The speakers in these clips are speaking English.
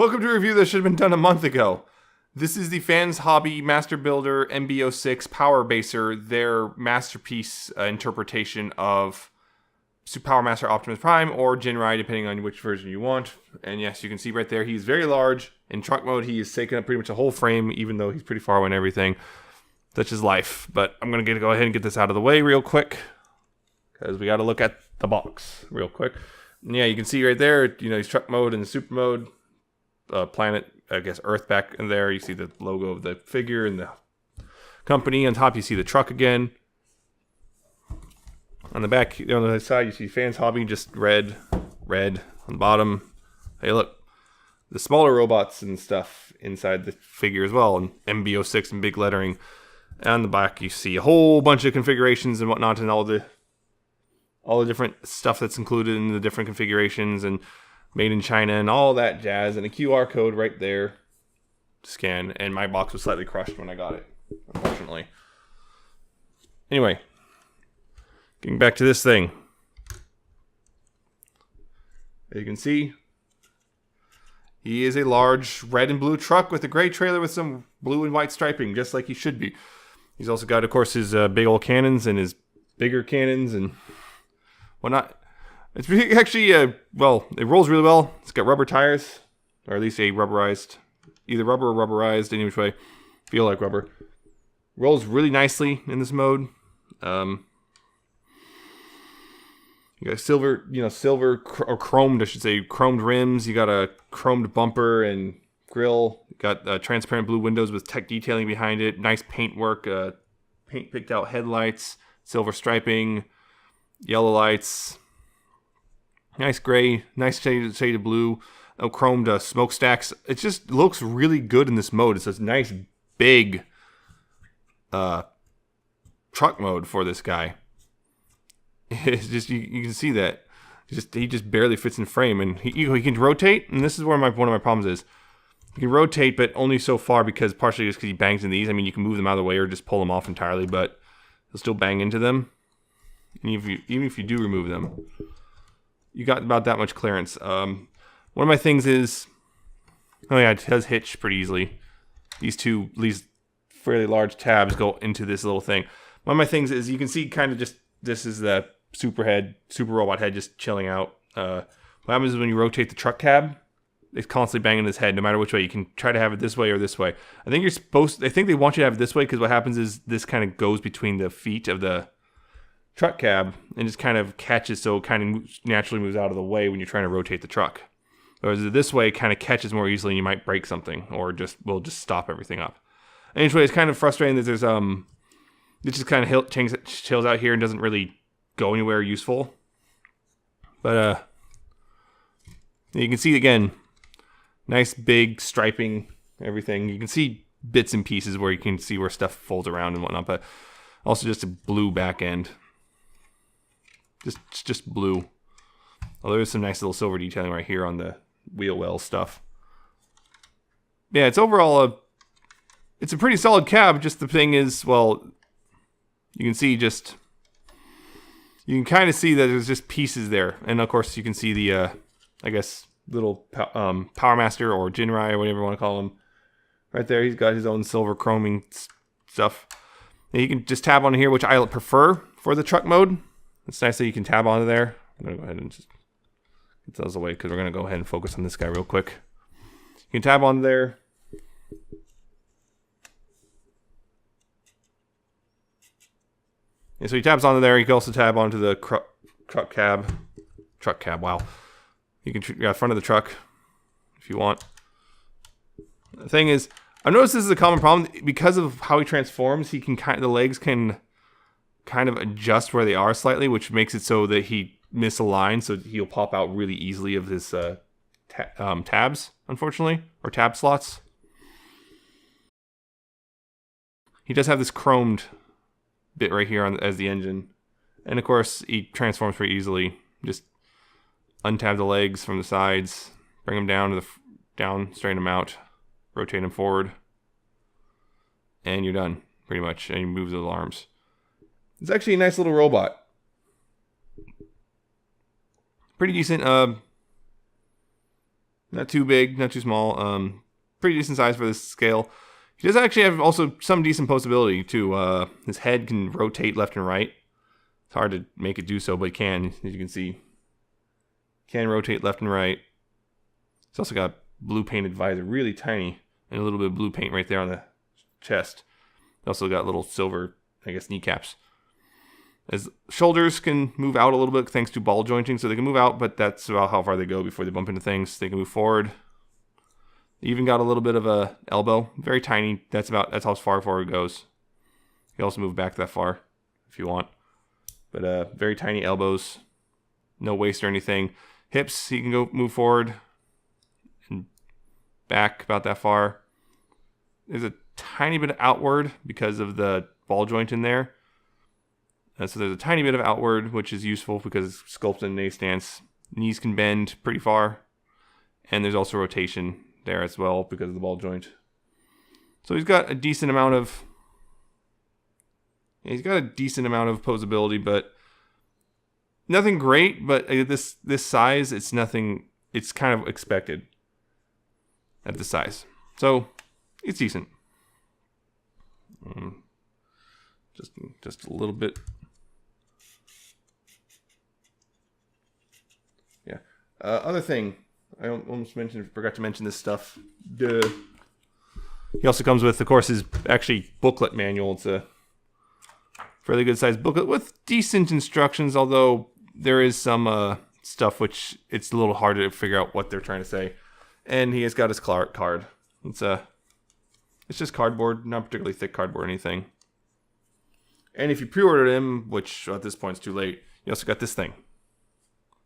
Welcome to a review that should have been done a month ago. This is the Fans Hobby Master Builder MB-06 Power Baser, their masterpiece interpretation of Super Power Master Optimus Prime or Jinrai, depending on which version you want. And yes, you can see right there, he's very large. In truck mode, he is taking up pretty much a whole frame, even though he's pretty far away and everything. Such is life. But I'm going to go ahead and get this out of the way real quick, because we got to look at the box real quick. And yeah, you can see right there, he's truck mode and super mode. Planet, I guess Earth back in there. You see the logo of the figure and the company. On top, you see the truck again. On the back, on the side, you see Fans Hobby, just red. On the bottom, hey look, the smaller robots and stuff inside the figure as well, and MB-06 in big lettering. And on the back, you see a whole bunch of configurations and whatnot, and all the different stuff that's included in the different configurations, and made in China and all that jazz, and a QR code right there to scan. And my box was slightly crushed when I got it, unfortunately. Anyway, getting back to this thing. As you can see, he is a large red and blue truck with a gray trailer with some blue and white striping, just like he should be. He's also got, of course, his big old cannons and his bigger cannons and whatnot. It's actually, well, it rolls really well. It's got rubber tires, or at least a rubberized, either rubber or rubberized, any which way. Feel like rubber. Rolls really nicely in this mode. You got silver, silver or chromed, I should say, chromed rims. You got a chromed bumper and grille. You got transparent blue windows with tech detailing behind it. Nice paint work, paint picked out headlights, silver striping, yellow lights. Nice gray, nice shade of blue, chromed smokestacks. It just looks really good in this mode. It's a nice big truck mode for this guy. It's just you can see that he just barely fits in frame, and he can rotate. And this is where one of my problems is. He can rotate, but only so far, because partially just because he bangs in these. I mean, you can move them out of the way or just pull them off entirely, but he'll still bang into them. And even if you do remove them, you got about that much clearance. One of my things is, oh yeah, it does hitch pretty easily. These fairly large tabs go into this little thing. One of my things is, you can see kind of just, this is the super robot head just chilling out. What happens is when you rotate the truck cab, it's constantly banging his head no matter which way. You can try to have it this way or this way. I think they want you to have it this way, because what happens is this kind of goes between the feet of the truck cab and just kind of catches, so it kind of naturally moves out of the way when you're trying to rotate the truck. Whereas this way, it kind of catches more easily and you might break something, or will just stop everything up. Anyway, it's kind of frustrating that there's it just kind of chills out here and doesn't really go anywhere useful. But you can see again, nice big striping, everything. You can see bits and pieces where you can see where stuff folds around and whatnot, but also just a blue back end. Just blue. Although there's some nice little silver detailing right here on the wheel well stuff. Yeah, it's overall it's a pretty solid cab. Just the thing is, well, you can see you can kind of see that there's just pieces there, and of course you can see the I guess little Power Master or Jinrai or whatever you want to call him right there. He's got his own silver chroming stuff. And you can just tab on here, which I prefer for the truck mode. It's nice that you can tab onto there. I'm going to go ahead and just get those away, because we're going to go ahead and focus on this guy real quick. You can tab onto there. And so he tabs onto there. You can also tab onto the truck cab. Wow. You can front of the truck if you want. The thing is, I've noticed this is a common problem because of how he transforms. The legs can kind of adjust where they are slightly, which makes it so that he misaligns, so he'll pop out really easily of his tabs, unfortunately, or tab slots. He does have this chromed bit right here as the engine, and of course he transforms pretty easily. Just untab the legs from the sides, bring them down to straighten them out, rotate them forward, and you're done pretty much. And you move the arms. It's actually a nice little robot. Pretty decent Not too big, not too small. Pretty decent size for this scale. He does actually have also some decent posability too. His head can rotate left and right. It's hard to make it do so, but it can, as you can see. Can rotate left and right. It's also got blue painted visor, really tiny, and a little bit of blue paint right there on the chest. Also got little silver, I guess, kneecaps. His shoulders can move out a little bit thanks to ball jointing, so they can move out, but that's about how far they go before they bump into things. They can move forward. They even got a little bit of a elbow, very tiny. That's how far forward it goes. You can also move back that far if you want, but very tiny elbows, no waist or anything. Hips, he can go move forward and back about that far. There's a tiny bit of outward because of the ball joint in there. So there's a tiny bit of outward, which is useful because it's sculpted in a stance. Knees can bend pretty far. And there's also rotation there as well because of the ball joint. So he's got a decent amount of posability, but nothing great. But this size, it's nothing. It's kind of expected at this size. So it's decent. Just a little bit. Yeah. Other thing, I almost forgot to mention this stuff. He also comes with, of course, his actually booklet manual. It's a fairly good sized booklet with decent instructions, although there is some stuff which it's a little harder to figure out what they're trying to say. And he has got his card. It's just cardboard, not particularly thick cardboard or anything. And if you pre-ordered him, which at this point is too late, you also got this thing.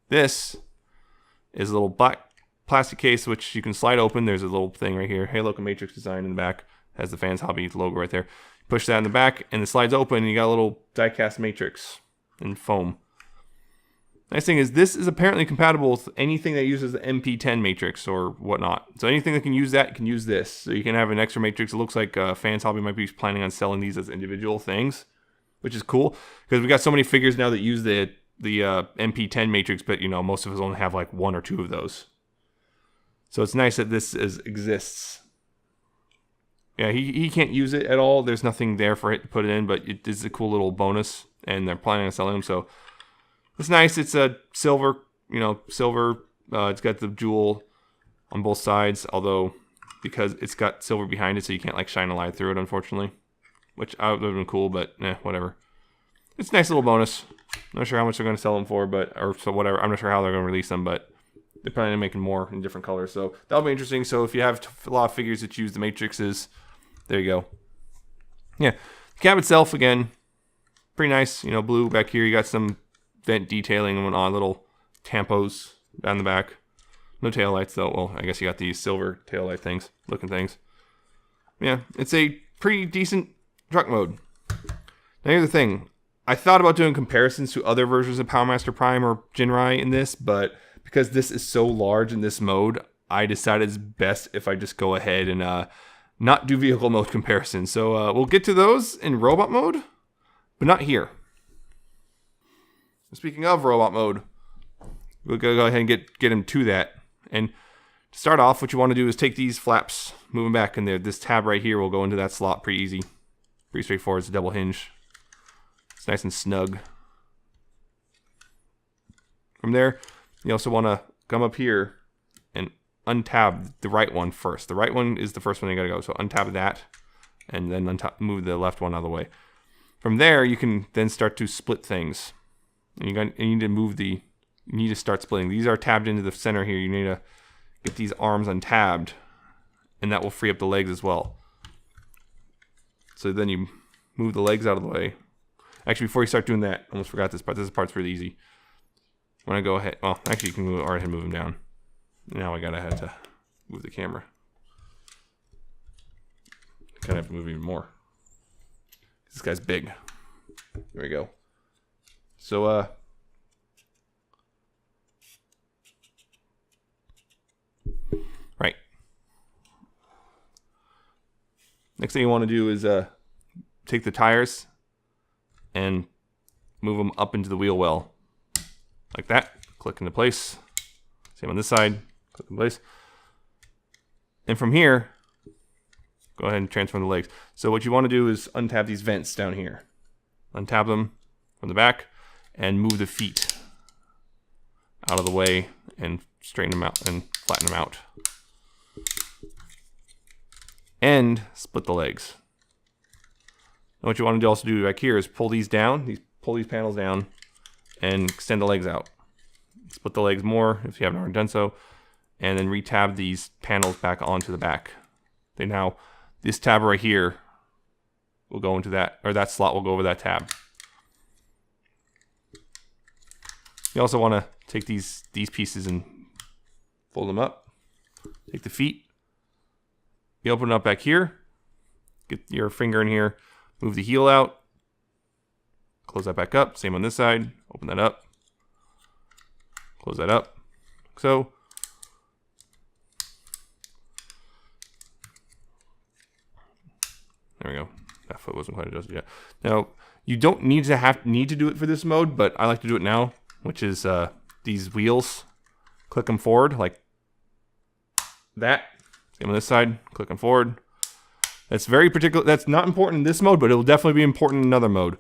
This is a little black plastic case which you can slide open. There's a little thing right here, Halo Matrix design in the back. Has the Fans Hobby logo right there. Push that in the back, and it slides open, and you got a little die-cast matrix in foam. Nice thing is, this is apparently compatible with anything that uses the MP10 matrix or whatnot. So anything that can use that can use this. So you can have an extra matrix. It looks like Fans Hobby might be planning on selling these as individual things, which is cool because we got so many figures now that use the MP10 matrix, but most of us only have like one or two of those. So it's nice that this exists. Yeah, he can't use it at all. There's nothing there for it to put it in, but it is a cool little bonus, and they're planning on selling them. So it's nice. It's a silver, silver. It's got the jewel on both sides, although because it's got silver behind it, so you can't like shine a light through it, unfortunately. Which would have been cool, but whatever. It's a nice little bonus. Not sure how much they're going to sell them for, whatever. I'm not sure how they're going to release them, but they're planning on making more in different colors. So that'll be interesting. So if you have a lot of figures that use the matrices, there you go. Yeah, the cab itself, again, pretty nice. Blue back here. You got some vent detailing and whatnot, little tampos down the back. No taillights though. Well, I guess you got these silver taillight looking things. Yeah, it's a pretty decent truck mode. Now here's the thing. I thought about doing comparisons to other versions of Power Master Prime or Jinrai in this, but because this is so large in this mode, I decided it's best if I just go ahead and not do vehicle mode comparisons. So we'll get to those in robot mode, but not here. Speaking of robot mode, we'll go ahead and get him to that. And to start off, what you want to do is take these flaps, move them back in there. This tab right here will go into that slot pretty easy. Pretty straightforward. It's a double hinge. It's nice and snug. From there, you also want to come up here and untab the right one first. The right one is the first one you got to go. So untab that and then move the left one out of the way. From there, you can then start to split things. And you need to start splitting. These are tabbed into the center here. You need to get these arms untabbed, and that will free up the legs as well. So then you move the legs out of the way. Actually, before you start doing that, I almost forgot this part. This part's really easy. When I go ahead, well, actually, you can move, already move them down. Now I gotta have to move the camera. Kind of have to move even more. This guy's big. There we go. So, right. Next thing you want to do is take the tires and move them up into the wheel well. Like that. Click into place. Same on this side. Click in place. And from here, go ahead and transform the legs. So what you want to do is untab these vents down here. Untab them from the back and move the feet out of the way and straighten them out and flatten them out. And split the legs. And what you want to also do back here is pull these down, pull these panels down and extend the legs out. Split the legs more if you haven't already done so. And then retab these panels back onto the back. This tab right here will go into that, or that slot will go over that tab. You also want to take these pieces and fold them up. Take the feet. You open it up back here. Get your finger in here. Move the heel out. Close that back up. Same on this side. Open that up. Close that up. So. There we go. That foot wasn't quite adjusted yet. Now, you don't need to do it for this mode, but I like to do it now, which is these wheels. Click them forward like that. Same on this side. Click them forward. That's very particular. That's not important in this mode, but it will definitely be important in another mode.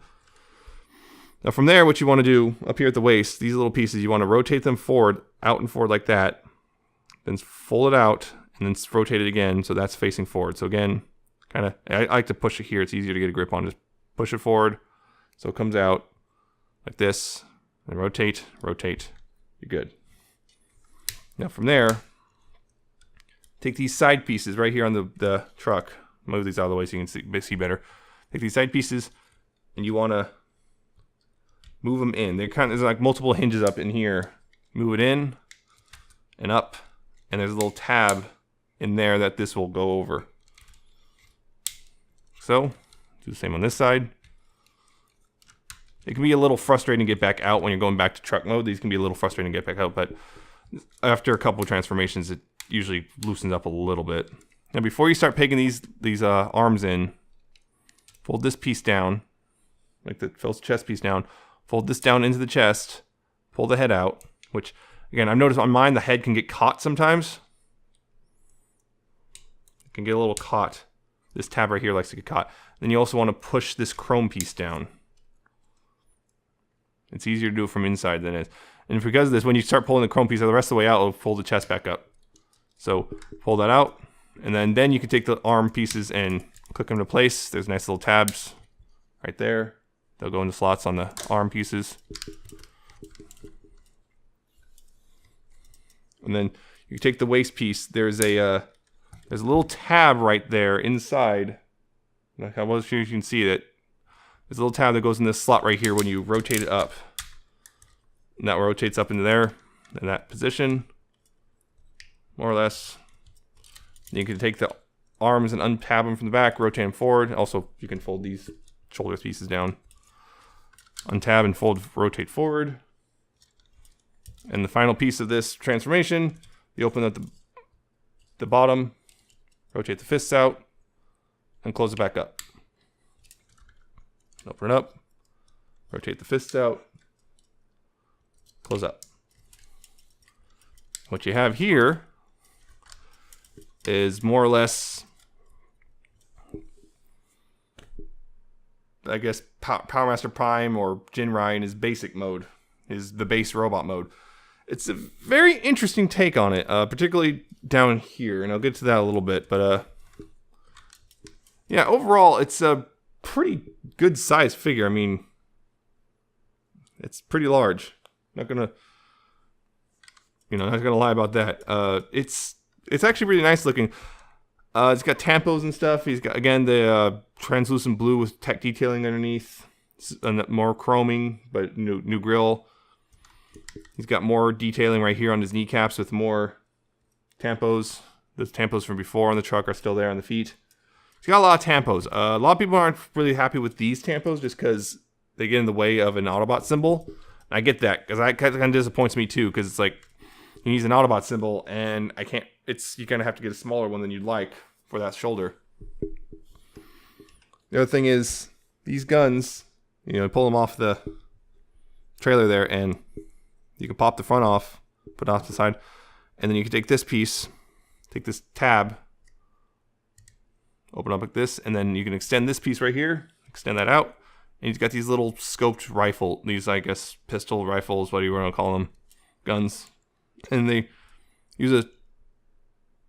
Now from there, what you want to do up here at the waist, these little pieces, you want to rotate them forward, out and forward like that. Then fold it out and then rotate it again so that's facing forward. So again, I like to push it here. It's easier to get a grip on. Just push it forward so it comes out like this. And rotate, rotate. You're good. Now from there, take these side pieces right here on the truck. Move these out of the way so you can see better. Take these side pieces and you want to move them in. There's like multiple hinges up in here. Move it in and up. And there's a little tab in there that this will go over. So, do the same on this side. It can be a little frustrating to get back out when you're going back to truck mode. These can be a little frustrating to get back out, but after a couple of transformations, it usually loosens up a little bit. Now, before you start pegging these arms in, fold this piece down, like the chest piece down. Fold this down into the chest. Pull the head out, which, again, I've noticed on mine, the head can get caught sometimes. It can get a little caught. This tab right here likes to get caught. Then you also want to push this chrome piece down. It's easier to do it from inside than it is. And because of this, when you start pulling the chrome piece out the rest of the way out, it'll pull the chest back up. So pull that out. And then you can take the arm pieces and click them into place. There's nice little tabs right there. They'll go into slots on the arm pieces. And then you take the waist piece. There's a little tab right there inside. I wasn't sure if you can see it. There's a little tab that goes in this slot right here when you rotate it up. And that rotates up into there, in that position, more or less. And you can take the arms and untab them from the back, rotate them forward. Also, you can fold these shoulder pieces down. Untab and fold, rotate forward. And the final piece of this transformation, you open up the bottom, rotate the fists out, and close it back up. Open it up, rotate the fists out, close up. What you have here is more or less, I guess, Power Master Prime or Jinrai in his basic mode, is the base robot mode. It's a very interesting take on it, particularly down here, and I'll get to that a little bit, but yeah, overall, it's a pretty good size figure. I mean, it's pretty large. Not gonna lie about that. It's actually really nice looking. It's got tampos and stuff. He's got, again, the translucent blue with tech detailing underneath, more chroming, but new grill. He's got more detailing right here on his kneecaps with more tampos. The tampos from before on the truck are still there on the feet. He's got a lot of tampos. A lot of people aren't really happy with these tampos just because they get in the way of an Autobot symbol. I get that, because that kind of disappoints me too, because it's like, he needs an Autobot symbol, and I can't, you're going to have to get a smaller one than you'd like for that shoulder. The other thing is, these guns, pull them off the trailer there, and you can pop the front off, put it off to the side, and then you can take this piece, take this tab, Open up like this, and then you can extend this piece right here, extend that out, and he's got these little scoped rifle, these, I guess, pistol rifles, what do you want to call them, guns, and they use a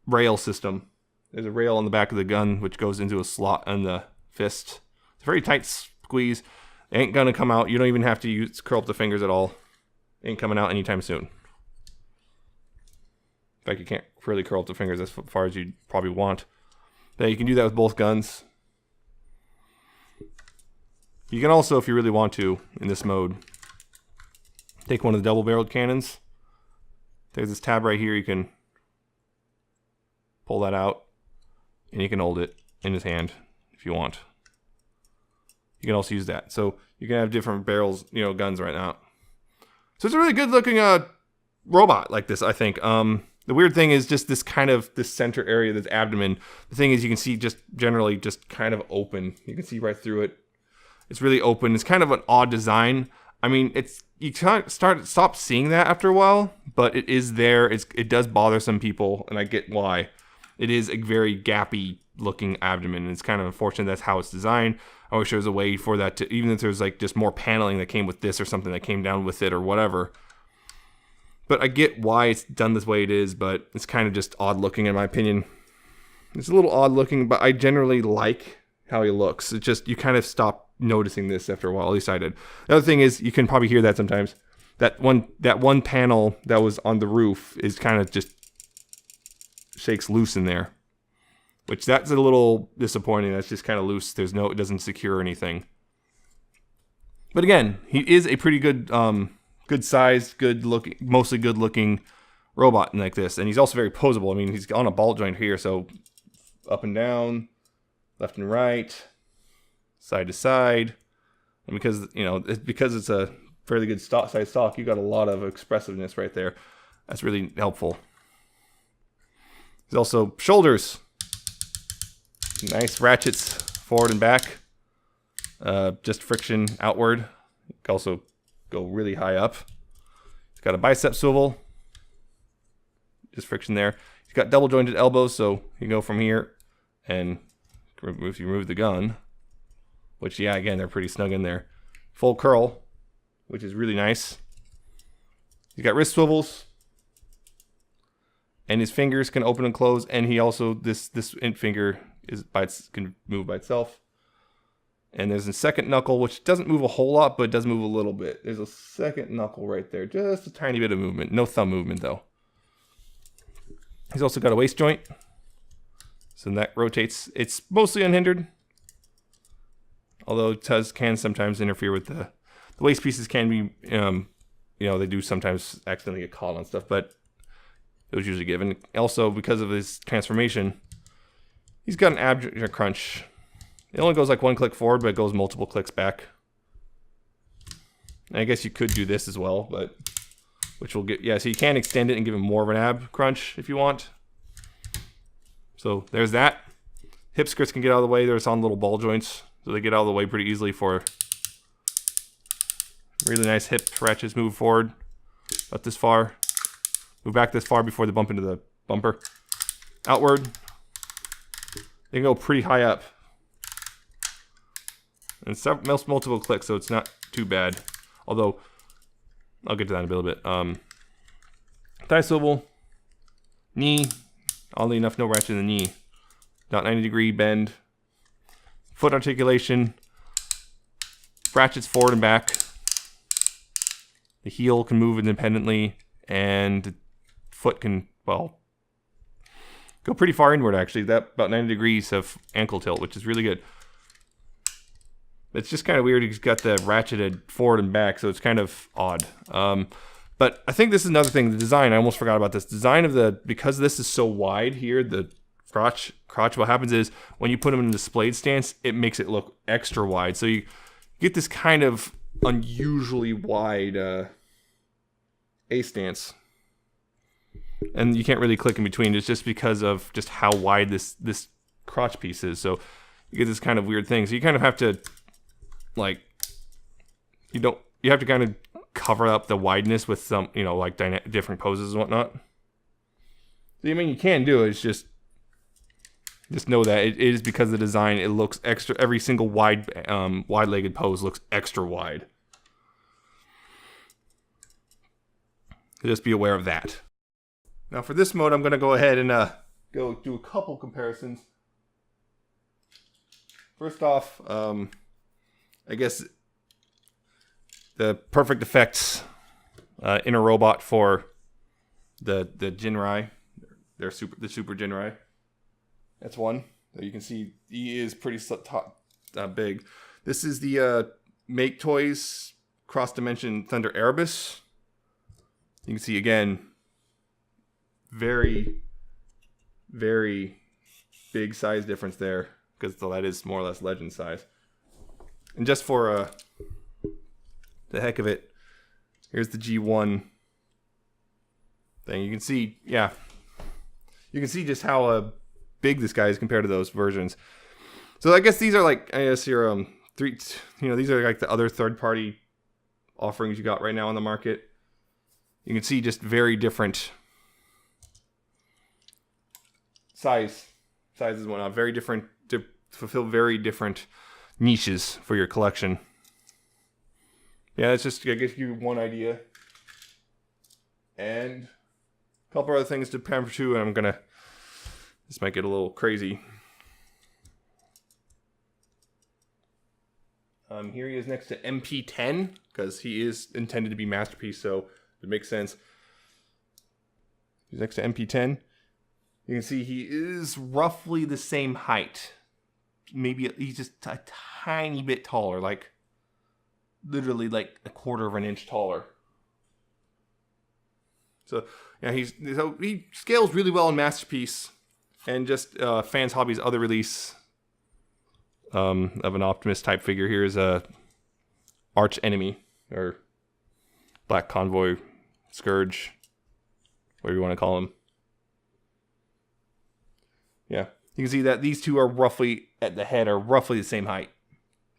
rail system. There's a rail on the back of the gun, which goes into a slot on the fist. It's a very tight squeeze. It ain't gonna come out. You don't even have to curl up the fingers at all. It ain't coming out anytime soon. In fact, you can't really curl up the fingers as far as you probably want. But you can do that with both guns. You can also, if you really want to, in this mode, take one of the double-barreled cannons. There's this tab right here. You can pull that out, and you can hold it in his hand if you want. You can also use that. So you can have different barrels, guns right now. So it's a really good-looking robot like this, I think. The weird thing is just this center area, this abdomen. The thing is, you can see just generally just kind of open. You can see right through it. It's really open. It's kind of an odd design. I mean, you can't stop seeing that after a while, but it is there. It does bother some people, and I get why. It is a very gappy looking abdomen, and it's kind of unfortunate that's how it's designed. I wish there was a way for that to, even if there's like just more paneling that came with this or something that came down with it or whatever. But I get why it's done this way it is, but it's kind of just odd looking in my opinion. It's a little odd looking, but I generally like how he looks. It's just, you kind of stop noticing this after a while, at least I did. The other thing is, you can probably hear that sometimes. That one panel that was on the roof is kind of just shakes loose in there. Which that's a little disappointing. That's just kind of loose. It doesn't secure anything. But again, he is a pretty good, good sized, mostly good looking robot like this. And he's also very posable. I mean, he's on a ball joint here, so up and down, left and right, side to side. And because it's a fairly good size stock, you got a lot of expressiveness right there. That's really helpful. There's also shoulders. Nice ratchets forward and back. Just friction outward. You can also go really high up. It's got a bicep swivel. Just friction there. He's got double jointed elbows, so you can go from here and if you remove the gun, which, yeah, again, they're pretty snug in there. Full curl, which is really nice. He's got wrist swivels. And his fingers can open and close, and he also, this finger can move by itself. And there's a second knuckle, which doesn't move a whole lot, but it does move a little bit. There's a second knuckle right there, just a tiny bit of movement. No thumb movement, though. He's also got a waist joint, so that rotates. It's mostly unhindered, although it can sometimes interfere with the waist pieces. Can be, they do sometimes accidentally get caught on stuff, but it was usually given. Also, because of his transformation, he's got an ab crunch. It only goes like one click forward, but it goes multiple clicks back. And I guess you could do this as well, but which will get, so you can extend it and give him more of an ab crunch if you want. So there's that. Hip skirts can get out of the way. They're on little ball joints, so they get out of the way pretty easily for really nice hip ratchets. Move forward about this far. Move back this far before they bump into the bumper. Outward. They can go pretty high up. And multiple clicks, so it's not too bad. Although, I'll get to that in a little bit. Thigh swivel. Knee. Oddly enough, no ratchet in the knee. About 90-degree bend. Foot articulation. Ratchets forward and back. The heel can move independently. And the foot can, go pretty far inward, actually. That about 90 degrees of ankle tilt, which is really good. It's just kind of weird. He's got the ratcheted forward and back, so it's kind of odd. But I think this is another thing. The design, I almost forgot about this. Design of because this is so wide here, the crotch, what happens is when you put him in a displayed stance, it makes it look extra wide. So you get this kind of unusually wide A stance. And you can't really click in between. It's just because of just how wide this crotch piece is. So you get this kind of weird thing. So you kind of have to, you have to kind of cover up the wideness with some, different poses and whatnot. So, I mean, you can do it. It's just, Just know that it is because of the design. It looks extra. Every single wide-legged pose looks extra wide. So just be aware of that. Now for this mode, I'm going to go ahead and go do a couple comparisons. First off, I guess the perfect effects inner robot for the Jinrai, the super Jinrai. That's one. So you can see he is pretty big. This is the Make Toys Cross Dimension Thunder Erebus. You can see again, very, very big size difference there, because that is more or less legend size. And just for the heck of it, here's the G1 thing. You can see, yeah, you can see just how big this guy is compared to those versions. So I guess these are like, I guess your these are like the other third-party offerings you got right now on the market. You can see just very different sizes and whatnot, very different, to fulfill very different niches for your collection. Yeah, that's just, I guess, give you one idea. And a couple other things to pamper too, and this might get a little crazy. Here he is next to MP10, because he is intended to be Masterpiece, so it makes sense. He's next to MP10. You can see he is roughly the same height. Maybe he's just a tiny bit taller, like literally like a quarter of an inch taller. So yeah, he scales really well in Masterpiece, and just Fans Hobby's other release of an Optimus type figure. Here's a Arch Enemy, or Black Convoy, Scourge, whatever you want to call him. Yeah, you can see that these two are roughly at the head, are roughly the same height.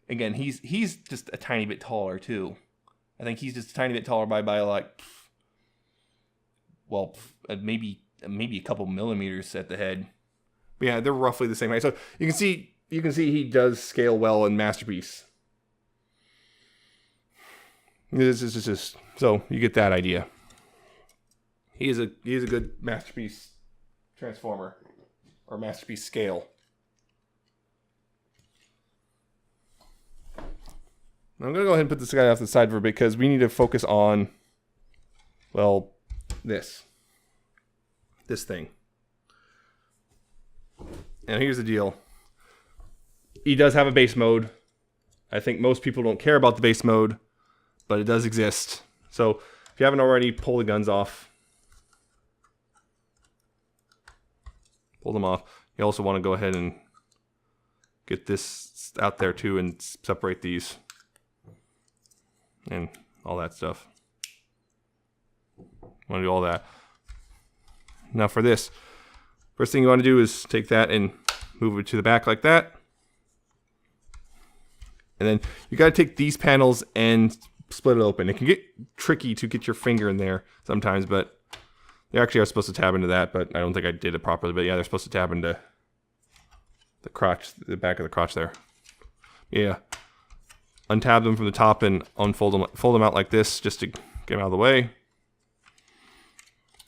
Again, he's just a tiny bit taller too. I think he's just a tiny bit taller by like, well, maybe a couple millimeters at the head. But yeah, they're roughly the same height. So you can see he does scale well in Masterpiece. This is just so you get that idea. He is a good Masterpiece Transformer, or Masterpiece scale. I'm gonna go ahead and put this guy off the side for a bit, because we need to focus on, well, this thing. And here's the deal. He does have a base mode. I think most people don't care about the base mode, but it does exist. So if you haven't already, pull the guns off. Pull them off. You also want to go ahead and get this out there too, and separate these and all that stuff. Want to do all that. Now for this, first thing you want to do is take that and move it to the back like that. And then you got to take these panels and split it open. It can get tricky to get your finger in there sometimes, but they actually are supposed to tab into that, but I don't think I did it properly. But yeah, they're supposed to tab into the crotch, the back of the crotch there. Yeah. Untab them from the top and fold them out like this, just to get them out of the way.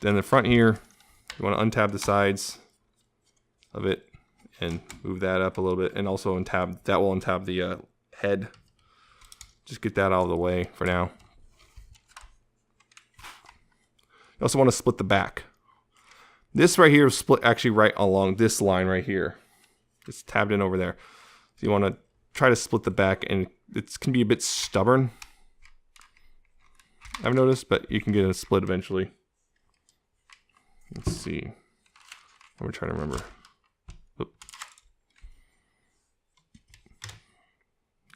Then the front here, you want to untab the sides of it and move that up a little bit, and also that will untab the head. Just get that out of the way for now. You also want to split the back. This right here is split actually right along this line right here. It's tabbed in over there. So you want to try to split the back, and it can be a bit stubborn, I've noticed, but you can get a split eventually. Let's see. I'm gonna try to remember. Oop.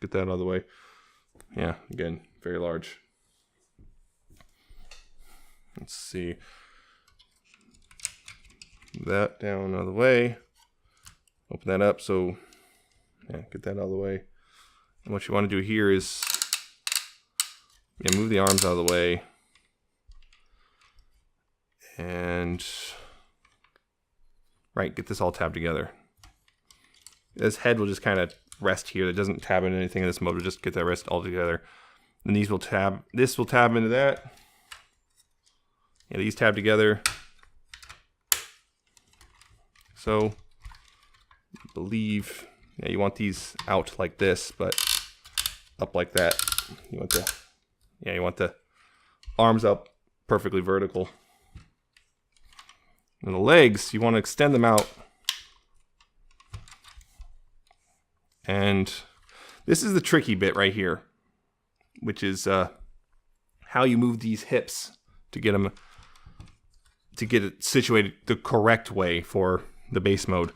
Get that out of the way. Yeah, again, very large. Let's see. That down out of the way. Open that up, so yeah, get that out of the way. And what you want to do here is move the arms out of the way. And right, get this all tabbed together. This head will just kind of rest here. It doesn't tab into anything in this mode. We'll just get that rest all together. And these will tab. This will tab into that. Yeah, these tab together. So, I believe, yeah, you want these out like this, but up like that. You want the arms up perfectly vertical. And the legs, you want to extend them out. And this is the tricky bit right here, which is how you move these hips to get it situated the correct way for the base mode.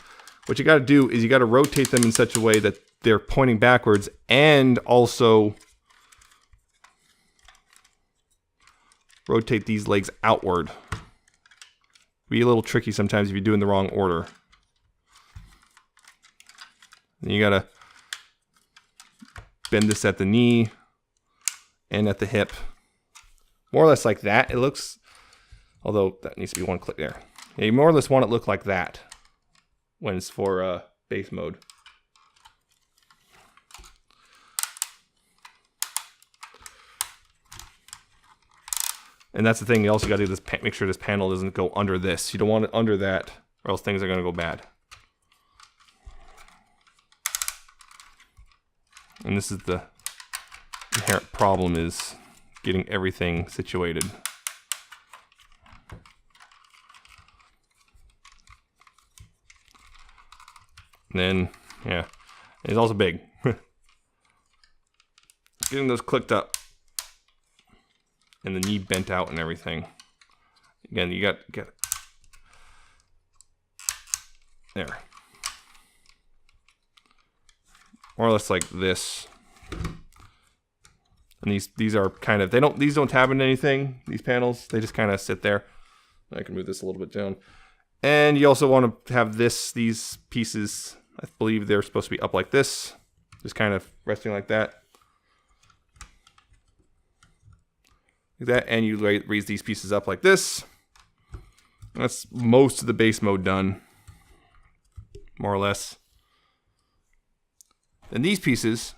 What you got to do is you got to rotate them in such a way that they're pointing backwards, and also rotate these legs outward. Be a little tricky sometimes if you do in the wrong order. And you got to bend this at the knee and at the hip. More or less like that. It looks, although that needs to be one click there. Yeah, you more or less want it to look like that when it's for base mode. And that's the thing, you also got to do this, make sure this panel doesn't go under this. You don't want it under that, or else things are going to go bad. And this is the inherent problem, is getting everything situated. And then, yeah, it's also big. Getting those clicked up. And the knee bent out and everything. Again, you got get there. More or less like this. And these are kind of, these don't tab into anything, these panels. They just kind of sit there. I can move this a little bit down. And you also want to have these pieces, I believe they're supposed to be up like this. Just kind of resting like that. Like that, and you raise these pieces up like this. That's most of the base mode done, more or less. Then these pieces,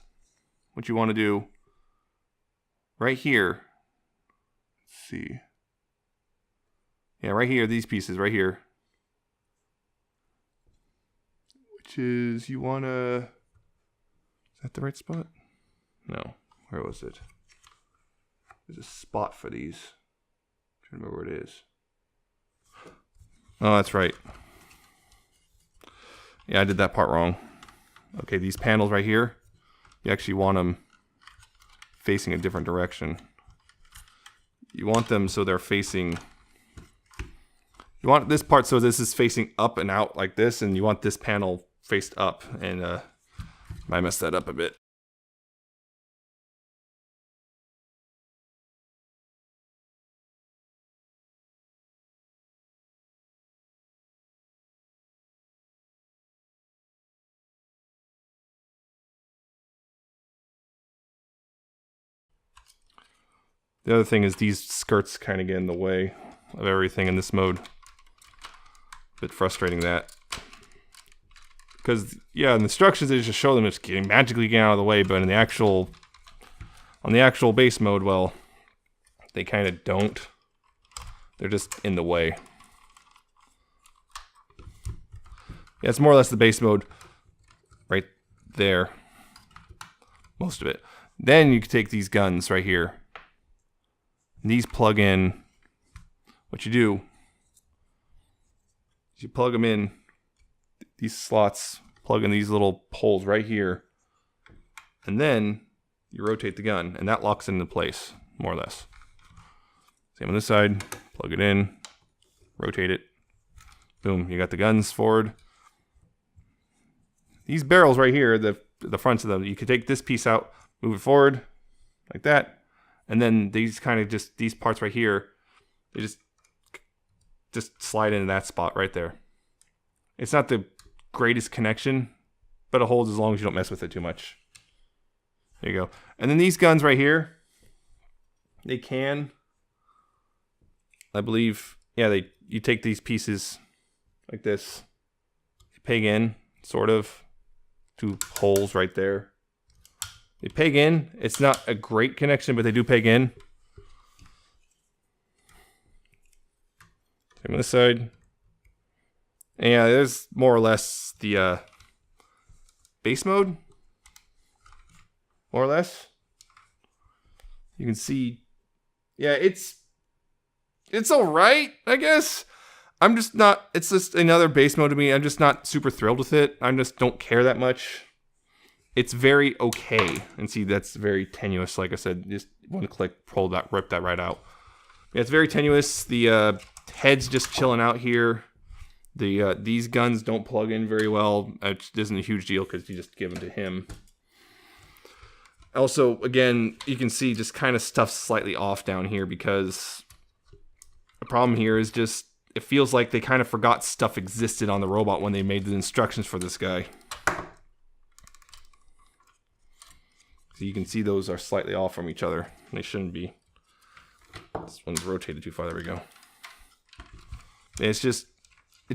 what you want to do right here, let's see. Yeah, right here, these pieces right here. Which is, you want to, is that the right spot? No, where was it? There's a spot for these. I'm trying to remember where it is. Oh, that's right. Yeah, I did that part wrong. Okay, these panels right here, you actually want them facing a different direction. You want them so they're facing, you want this part so this is facing up and out like this, and you want this panel faced up, and I messed that up a bit. The other thing is these skirts kind of get in the way of everything in this mode. A bit frustrating that. Because, yeah, in the instructions they just show them it's magically getting out of the way, but in the on the actual base mode, well, they kind of don't. They're just in the way. Yeah, it's more or less the base mode right there. Most of it. Then you can take these guns right here. These plug in. What you do is you plug them in these slots, plug in these little holes right here, and then you rotate the gun, and that locks it into place, more or less. Same on this side, plug it in, rotate it, boom, you got the guns forward. These barrels right here, the fronts of them, you could take this piece out, move it forward, like that. And then these kind of just, these parts right here, they just slide into that spot right there. It's not the greatest connection, but it holds as long as you don't mess with it too much. There you go. And then these guns right here, they can, I believe, yeah, you take these pieces like this, peg in, sort of, 2 holes right there. They peg in. It's not a great connection, but they do peg in. Same on this side. And yeah, there's more or less the base mode. More or less. You can see, yeah, it's alright, I guess. I'm just not, it's just another base mode to me. I'm just not super thrilled with it. I just don't care that much. It's very okay. And see, that's very tenuous. Like I said, just one click, rip that right out. Yeah, it's very tenuous. The head's just chilling out here. These guns don't plug in very well. It isn't a huge deal because you just give them to him. Also, again, you can see just kind of stuff slightly off down here because the problem here is just it feels like they kind of forgot stuff existed on the robot when they made the instructions for this guy. So you can see those are slightly off from each other. They shouldn't be. This one's rotated too far. There we go. It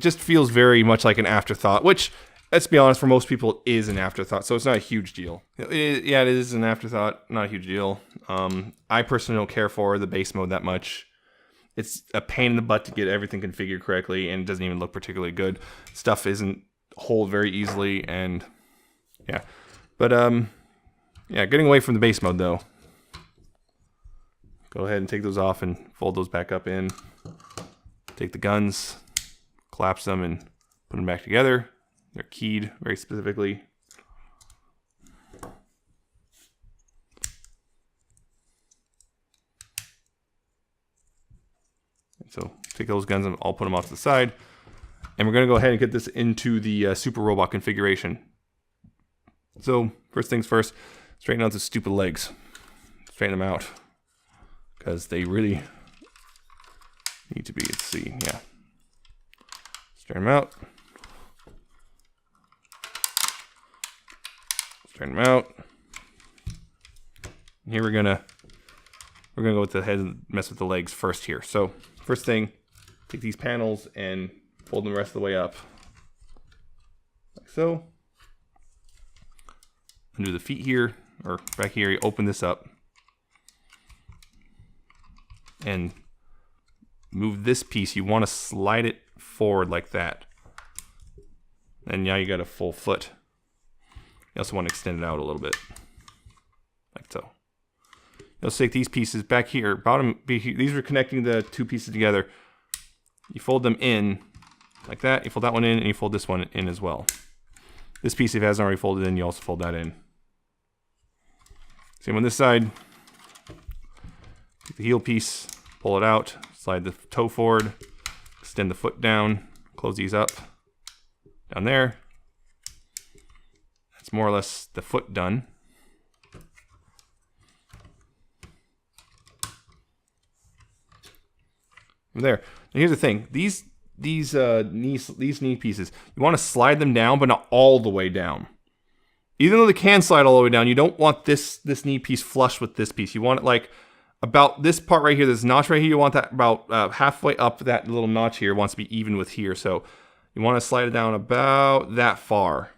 just feels very much like an afterthought, which, let's be honest, for most people it is an afterthought, so it's not a huge deal. Yeah, it is an afterthought, not a huge deal. I personally don't care for the base mode that much. It's a pain in the butt to get everything configured correctly, and it doesn't even look particularly good. Stuff isn't hold very easily, and yeah. But, yeah, getting away from the base mode, though. Go ahead and take those off and fold those back up in. Take the guns, collapse them, and put them back together. They're keyed very specifically. So take those guns and I'll put them off to the side. And we're going to go ahead and get this into the Super Robot configuration. So first things first, straighten out the stupid legs. Straighten them out. Because they really need to be, let's see, yeah. Straighten them out. Straighten them out. And here we're gonna go with the head and mess with the legs first here. So first thing, take these panels and fold them the rest of the way up. Like so. Undo the feet here, or back here, you open this up. And move this piece. You want to slide it forward like that. And now you got a full foot. You also want to extend it out a little bit. Like so. You'll take these pieces back here. These are connecting the 2 pieces together. You fold them in like that. You fold that one in, and you fold this one in as well. This piece, if it hasn't already folded in, you also fold that in. Same on this side. Take the heel piece, pull it out, slide the toe forward, extend the foot down, close these up. Down there. That's more or less the foot done. There. Now here's the thing. These knee pieces, you want to slide them down, but not all the way down. Even though they can slide all the way down, you don't want this knee piece flush with this piece. You want it like about this part right here, this notch right here, you want that about halfway up that little notch here. It wants to be even with here. So you want to slide it down about that far.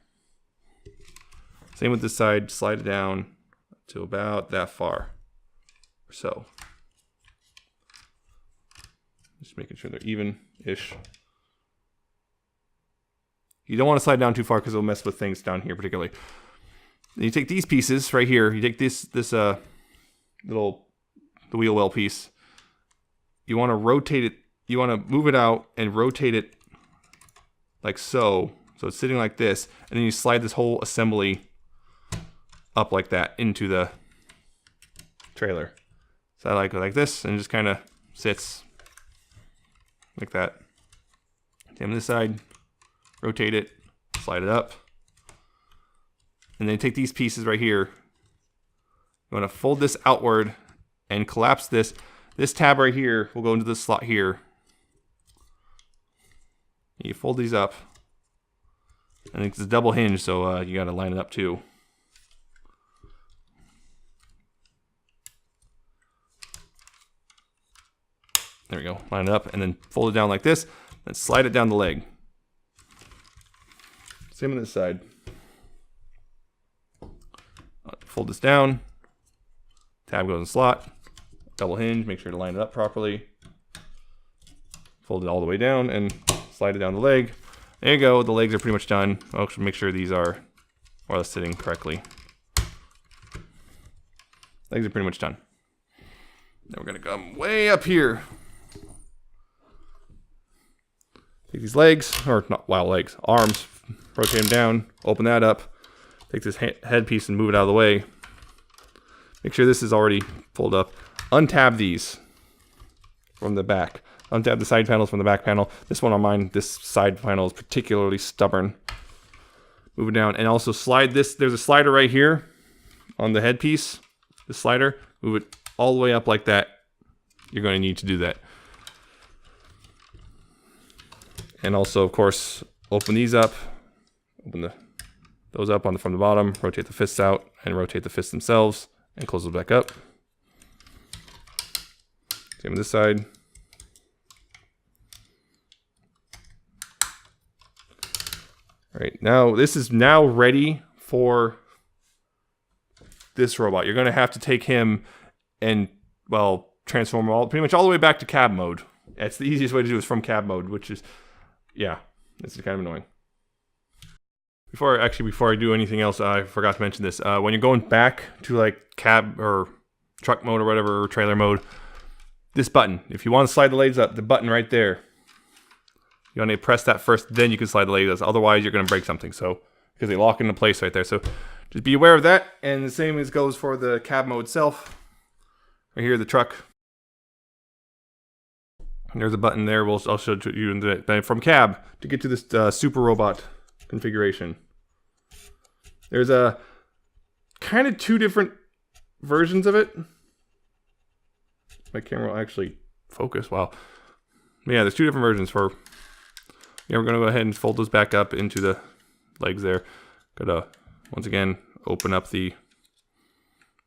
Same with this side, slide it down to about that far or so. Just making sure they're even-ish. You don't want to slide down too far because it'll mess with things down here particularly. Then you take these pieces right here. You take this the wheel well piece. You want to rotate it. You want to move it out and rotate it like so. So it's sitting like this. And then you slide this whole assembly up like that into the trailer. So I like this, and it just kind of sits like that. Same on this side. Rotate it. Slide it up. And then take these pieces right here. You want to fold this outward and collapse this. This tab right here will go into this slot here. You fold these up. And it's a double hinge, so you got to line it up too. There we go. Line it up and then fold it down like this. Then slide it down the leg. Same on this side. fold this down. Tab goes in slot. Double hinge, make sure to line it up properly. Fold it all the way down and slide it down the leg. There you go, the legs are pretty much done. I'll make sure these are more or less sitting correctly. Legs are pretty much done. Then we're gonna come way up here. Take these legs, or not wild legs, arms, rotate them down, open that up. Take this headpiece and move it out of the way. Make sure this is already pulled up. Untab these from the back. Untab the side panels from the back panel. This one on mine, this side panel is particularly stubborn. Move it down and also slide this. There's a slider right here on the headpiece. The slider, move it all the way up like that. You're going to need to do that. And also, of course, open these up. Open those up from the bottom. Rotate the fists out and rotate the fists themselves and close those back up. Same on this side. All right, now this is now ready for this robot. You're going to have to take him and, well, transform him pretty much all the way back to cab mode. That's the easiest way to do it, is from cab mode, which is, yeah, this is kind of annoying. Before I do anything else, I forgot to mention this. When you're going back to like cab or truck mode or whatever, or trailer mode, this button, if you want to slide the legs up, the button right there, you want to press that first, then you can slide the legs up. Otherwise, you're going to break something. So, because they lock into place right there. So, just be aware of that. And the same as goes for the cab mode itself. Right here, the truck. And there's a button there. I'll show you from cab to get to this super robot configuration. There's a kind of two different versions of it. My camera will actually focus. Wow. Yeah, there's two different versions for. Yeah, we're gonna go ahead and fold those back up into the legs there. Gotta once again open up the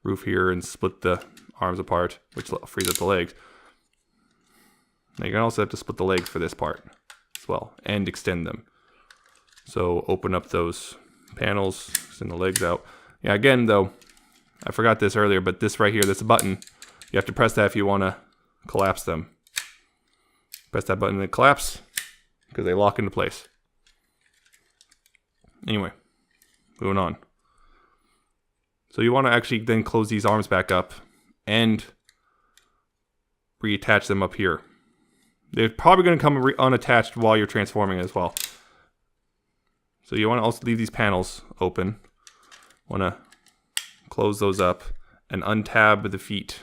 roof here and split the arms apart, which frees up the legs. Now you're gonna also have to split the legs for this part as well and extend them. So open up those panels, send the legs out. Yeah, again though, I forgot this earlier, but this right here, this button, you have to press that if you want to collapse them. Press that button and collapse because they lock into place. Anyway, moving on. So you want to actually then close these arms back up and reattach them up here. They're probably going to come unattached while you're transforming as well. So you want to also leave these panels open. Want to close those up and untab the feet.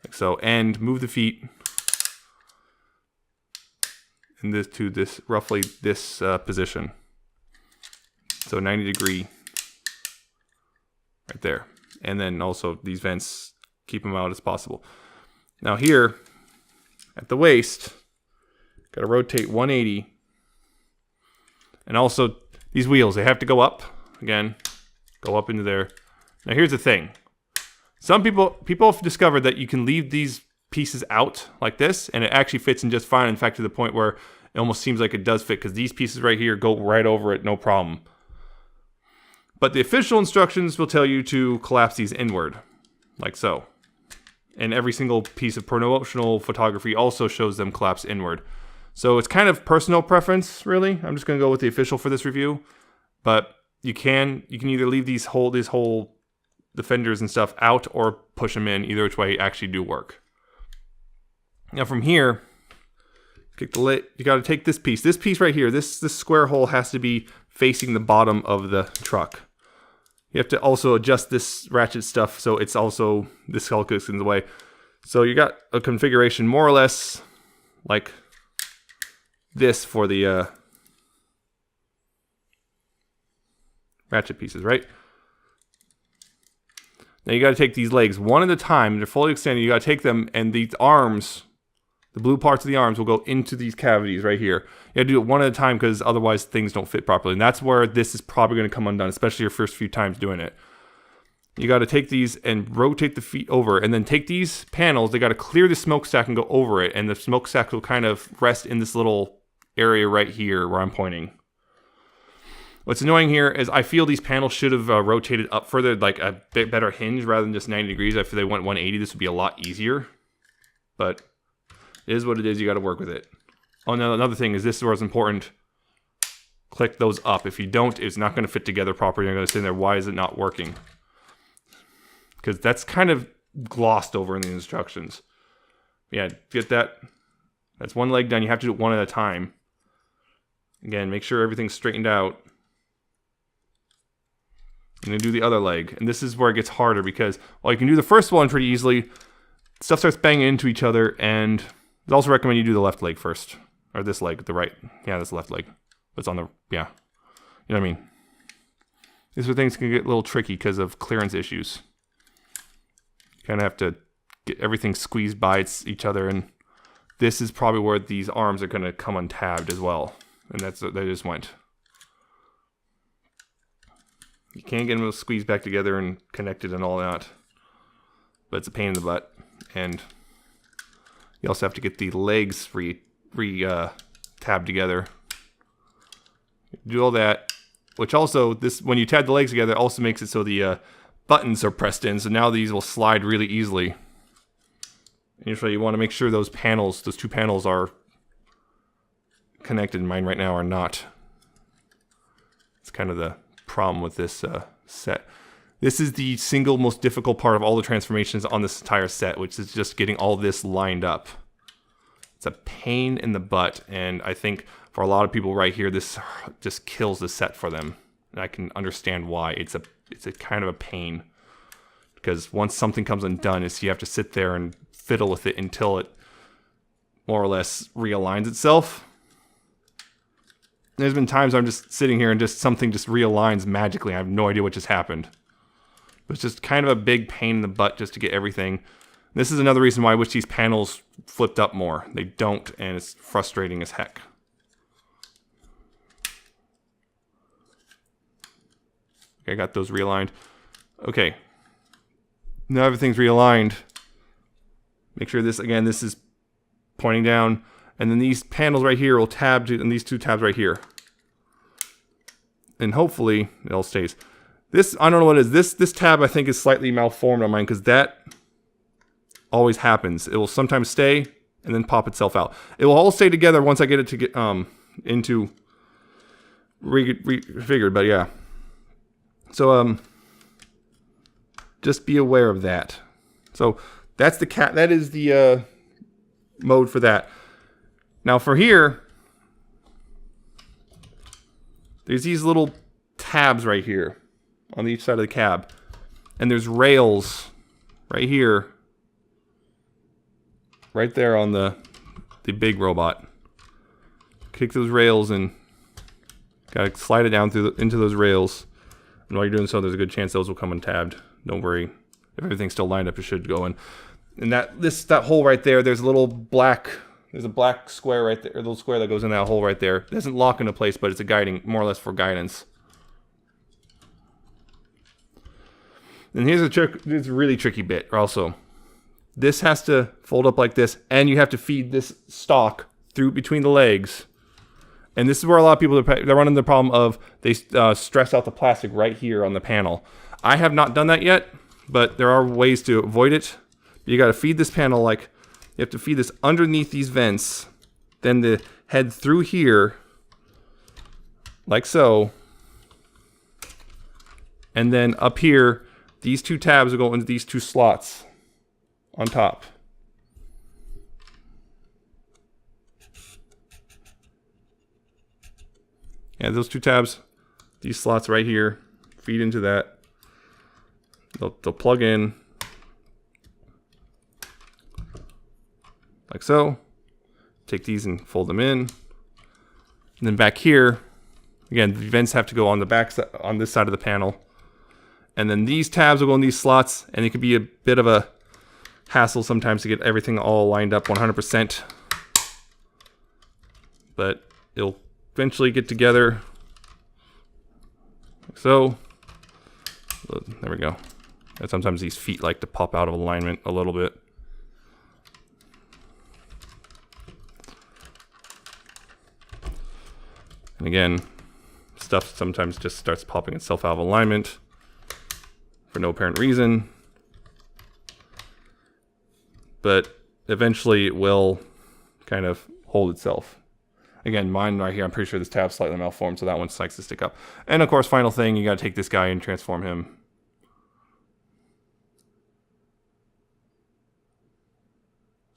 Like so, and move the feet in this to this roughly this position. So 90 degree right there. And then also these vents, keep them out as possible. Now here at the waist, got to rotate 180. And also these wheels, they have to go up again, go up into there. Now here's the thing. Some people have discovered that you can leave these pieces out like this and it actually fits in just fine. In fact, to the point where it almost seems like it does fit because these pieces right here go right over it, no problem. But the official instructions will tell you to collapse these inward, like so. And every single piece of promotional photography also shows them collapse inward. So it's kind of personal preference, really. I'm just going to go with the official for this review. But you can either leave these whole defenders and stuff out or push them in. Either which way actually do work. Now from here, kick the lid. You got to take this piece. This piece right here, this square hole has to be facing the bottom of the truck. You have to also adjust this ratchet stuff so it's also, this all goes in the way. So you got a configuration more or less like this for the ratchet pieces, right? Now you got to take these legs one at a time. They're fully extended. You got to take them, and these arms, the blue parts of the arms, will go into these cavities right here. You got to do it one at a time because otherwise things don't fit properly. And that's where this is probably going to come undone, especially your first few times doing it. You got to take these and rotate the feet over, and then take these panels. They got to clear the smokestack and go over it, and the smokestack will kind of rest in this little area right here where I'm pointing. What's annoying here is I feel these panels should have rotated up further, like a bit better hinge rather than just 90 degrees. If they went 180, this would be a lot easier. But it is what it is. You got to work with it. Oh, no, another thing is this is where it's important. Click those up. If you don't, it's not going to fit together properly. You're going to sit there, why is it not working? Because that's kind of glossed over in the instructions. Yeah, get that. That's one leg done. You have to do it one at a time. Again, make sure everything's straightened out. And then do the other leg. And this is where it gets harder because while you can do the first one pretty easily, stuff starts banging into each other. And I also recommend you do the left leg first. Or this leg, the right. Yeah, this left leg. It's on the, yeah. You know what I mean? These are things that can get a little tricky because of clearance issues. You kind of have to get everything squeezed by each other. And this is probably where these arms are going to come untabbed as well. And that's, they just went. You can't get them squeezed back together and connected and all that. But it's a pain in the butt. And you also have to get the legs tabbed together. Do all that. Which also, this when you tab the legs together, also makes it so the buttons are pressed in. So now these will slide really easily. And usually you want to make sure those panels, those two panels are connected. Mine right now are not. It's kind of the problem with this set. This is the single most difficult part of all the transformations on this entire set, which is just getting all this lined up. It's a pain in the butt, and I think for a lot of people right here, this just kills the set for them. And I can understand why. It's a kind of a pain because once something comes undone, is you have to sit there and fiddle with it until it more or less realigns itself. There's been times I'm just sitting here and just something just realigns magically. I have no idea what just happened. But it's just kind of a big pain in the butt just to get everything. This is another reason why I wish these panels flipped up more. They don't, and it's frustrating as heck. Okay, I got those realigned. Okay. Now everything's realigned. Make sure this, again, this is pointing down. And then these panels right here will tab to, and these two tabs right here. And hopefully it all stays. This, I don't know what it is. This tab I think is slightly malformed on mine because that always happens. It will sometimes stay and then pop itself out. It will all stay together once I get it to get into refigured, but yeah. So just be aware of that. So that's the that is the mode for that. Now for here, there's these little tabs right here on each side of the cab. And there's rails right here. Right there on the big robot. Kick those rails and gotta slide it down through into those rails. And while you're doing so, there's a good chance those will come untabbed. Don't worry. If everything's still lined up, it should go in. And that hole right there, there's a little black, there's a black square right there, a little square that goes in that hole right there. It doesn't lock into place, but it's a guiding, more or less for guidance. And here's a really tricky bit also. This has to fold up like this, and you have to feed this stock through between the legs. And this is where a lot of people, they're running the problem of they stress out the plastic right here on the panel. I have not done that yet, but there are ways to avoid it. You got to feed this panel like, you have to feed this underneath these vents, then the head through here, like so. And then up here, these two tabs will go into these two slots on top. Yeah, those two tabs, these slots right here, feed into that. They'll plug in like so. Take these and fold them in. And then back here, again, the vents have to go on the back on this side of the panel. And then these tabs will go in these slots, and it can be a bit of a hassle sometimes to get everything all lined up 100%. But it'll eventually get together like so. There we go. And sometimes these feet like to pop out of alignment a little bit. And again, stuff sometimes just starts popping itself out of alignment for no apparent reason. But eventually it will kind of hold itself. Again, mine right here, I'm pretty sure this tab's slightly malformed, so that one likes to stick up. And of course, final thing, you gotta take this guy and transform him.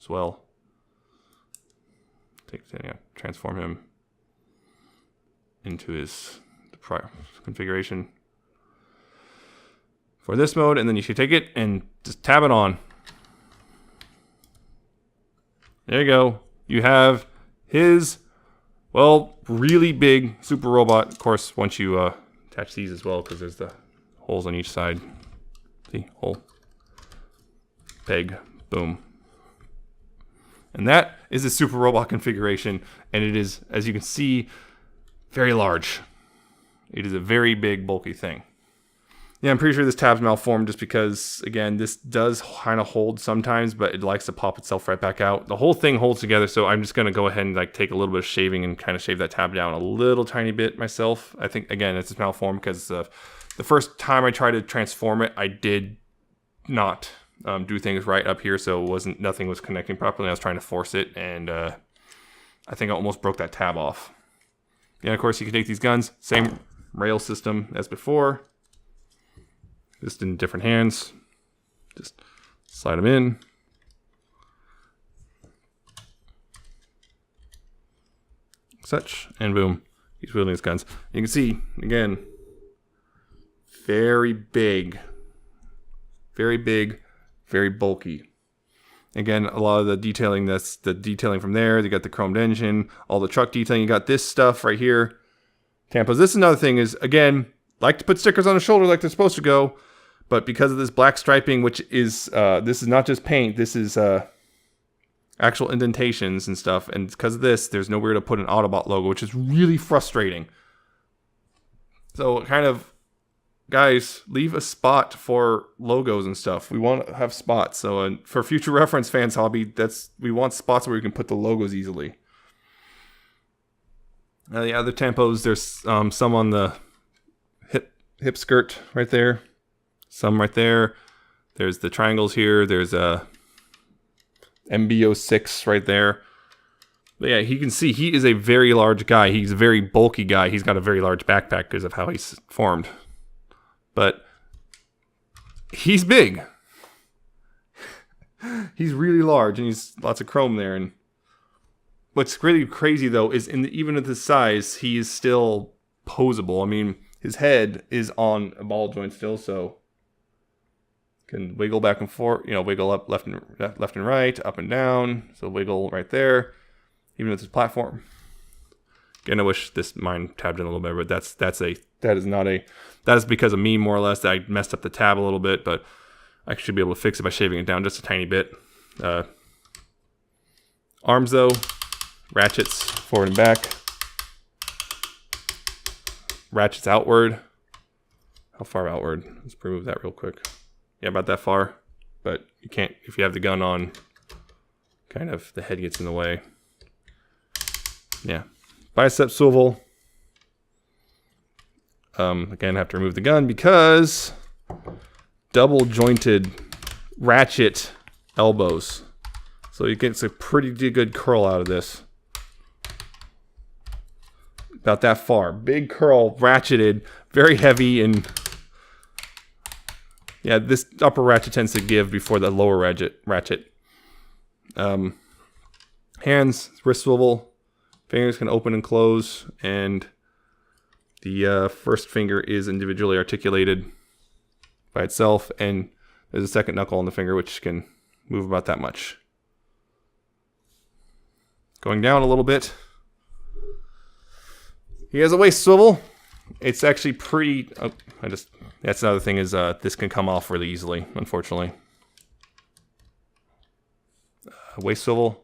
As well. Transform him into his prior configuration for this mode, and then you should take it and just tab it on. There you go. You have his, well, really big super robot. Of course, once you attach these as well, because there's the holes on each side. See, hole, peg, boom. And that is the super robot configuration, and it is, as you can see, very large. It is a very big, bulky thing. Yeah, I'm pretty sure this tab's malformed just because, again, this does kind of hold sometimes, but it likes to pop itself right back out. The whole thing holds together, so I'm just going to go ahead and like take a little bit of shaving and kind of shave that tab down a little tiny bit myself. I think, again, it's malformed because the first time I tried to transform it, I did not do things right up here, so nothing was connecting properly. I was trying to force it, and I think I almost broke that tab off. And of course, you can take these guns, same rail system as before, just in different hands. Just slide them in. Such, and boom, he's wielding his guns. You can see, again, very big, very bulky. Again, a lot of the detailing, that's the detailing from there. You got the chromed engine, all the truck detailing. You got this stuff right here. Tampos. This is another thing is, again, like to put stickers on the shoulder like they're supposed to go, but because of this black striping, which is, this is not just paint, this is actual indentations and stuff. And because of this, there's nowhere to put an Autobot logo, which is really frustrating. So kind of, guys, leave a spot for logos and stuff. We want to have spots. So for future reference, Fans Hobby, we want spots where we can put the logos easily. The other tempos, there's some on the hip skirt right there. Some right there. There's the triangles here. There's a MB-06 right there. But yeah, you can see he is a very large guy. He's a very bulky guy. He's got a very large backpack because of how he's formed. But he's big. He's really large, and he's lots of chrome there. And what's really crazy though is even at this size, he is still posable. I mean, his head is on a ball joint still, so can wiggle back and forth. You know, wiggle up left and right, up and down. So wiggle right there, even with his platform. Again, I wish mine tabbed in a little bit, but that is because of me, more or less. That I messed up the tab a little bit, but I should be able to fix it by shaving it down just a tiny bit. Arms though, ratchets forward and back, ratchets outward. How far outward? Let's remove that real quick. Yeah, about that far, but you can't if you have the gun on. Kind of the head gets in the way. Yeah. Bicep swivel. Again, I have to remove the gun because double jointed ratchet elbows. So you get a pretty good curl out of this. About that far. Big curl, ratcheted, very heavy, and yeah, this upper ratchet tends to give before the lower ratchet. Hands, wrist swivel. Fingers can open and close, and the first finger is individually articulated by itself, and there's a second knuckle on the finger which can move about that much. Going down a little bit, he has a waist swivel. It's actually pretty. Oh, that's another thing is this can come off really easily, unfortunately. Waist swivel.